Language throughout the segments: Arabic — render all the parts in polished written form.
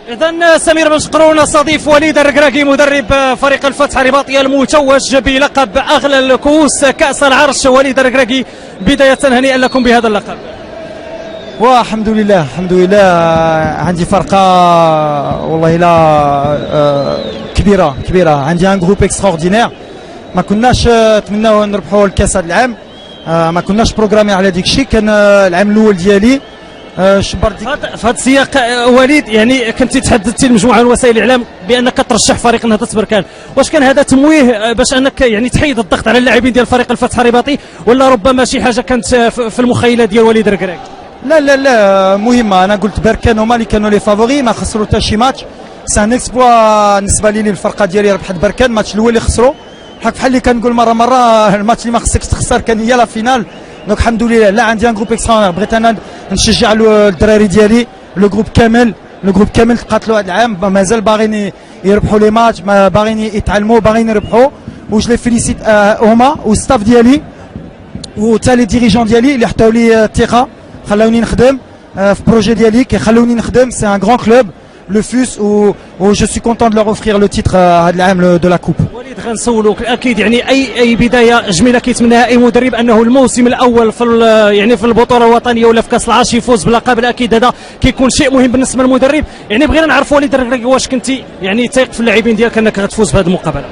إذا سمير بن شقرون استضيف وليد الركراكي مدرب فريق الفتح الرباطي المتوج بلقب أغلى الكؤوس كأس العرش. وليد الركراكي بداية هنيئا لكم بهذا اللقب. والحمد لله الحمد لله. عندي فرقة والله لا كبيرة. عندي ان جروب اكستراوردينير. ما كناش نتمناو نربحوا الكاس هذا العام. ما كناش بروغرامي على ديك الشيء. كان العام الاول ديالي شبر في هذا السياق وليد، يعني كنت تحدثتي لمجموعه من وسائل الاعلام بانك ترشح فريق نهضه بركان، واش كان هذا تمويه باش انك يعني تحيد الضغط على اللاعبين ديال فريق الفتح الرباطي، ولا ربما شي حاجه كانت في المخيله ديال وليد الركراكي؟ لا مهمه. انا قلت بركان هما اللي كانوا لي فافوري، ما خسروا حتى شي ماتش. سي ان اكسبوا بالنسبه لي الفرقه ديالي ربحت بركان. الماتش الاول اللي خسروا بحال اللي كنقول مره الماتش اللي ما خصكش تخسر كان هي لا فينال. دونك الحمد لله. لا عندي ان جروب اكسترا. بغيت انا نشجع الدراري ديالي لو جروب كامل تقاتلوا هذا العام. مازال باغيين يربحوا لي ماتش، باغيين يتعلموا، باغيين يربحوا. وج لي فيليسيت هما والستاف ديالي وتا لي ديريجون ديالي اللي عطاو لي الثقه، خلاوني نخدم في بروجي ديالي، كيخلوني نخدم. سي ان غران كلوب لو فوس و جو سوي كونتون دو لور اوفرير لو تيتر هذا العام دو لا كوب. وليد غنسولوك اكيد، يعني اي بدايه جميله كيتمناها اي مدرب، انه الموسم الاول في البطوله الوطنيه ولا في كاس العرش يفوز بلقب. اكيد هذا كيكون شيء مهم بالنسبه للمدرب. يعني بغينا نعرف وليد الركراكي، واش كنتي يعني تايق في اللاعبين ديالك انك غتفوز بهذه المقابله؟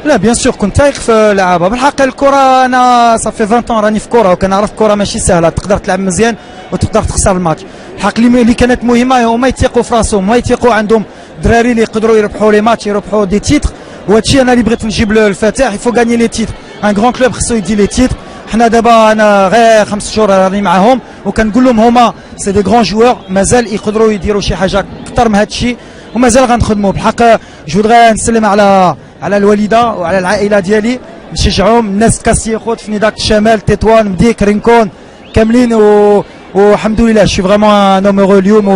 لا بيان سور كنت تايق في اللعابه. بالحق الكره انا صافي 20 راني في كره، وكنعرف الكره ماشي سهله. تقدر تلعب مزيان وتقدر تخسر الماتش. الحق اللي كانت مهمه هما يثيقوا في راسهم، هما يثيقوا عندهم دراري اللي يقدروا يربحوا لي ماتش، يربحوا دي تيتر. وهذا الشيء انا اللي بغيت نجيب للفتح. يفو غاني لي تيتر. ان غران كلوب خصو يدي لي تيتر. حنا دابا انا غير 5 شهور راني معاهم، وكنقول لهم هما سي دي غران جوور، مازال يقدروا يديروا شي حاجه اكثر من هذا الشيء، ومازال غنخدموا. بالحق جو فودغي نسلم على الوالده وعلى العائله ديالي، نشجعهم. الناس كاسي خوت في نضاق الشمال، تطوان، مديك، رينكون كاملين. والحمد لله شي فريمون ان اومورو اليوم.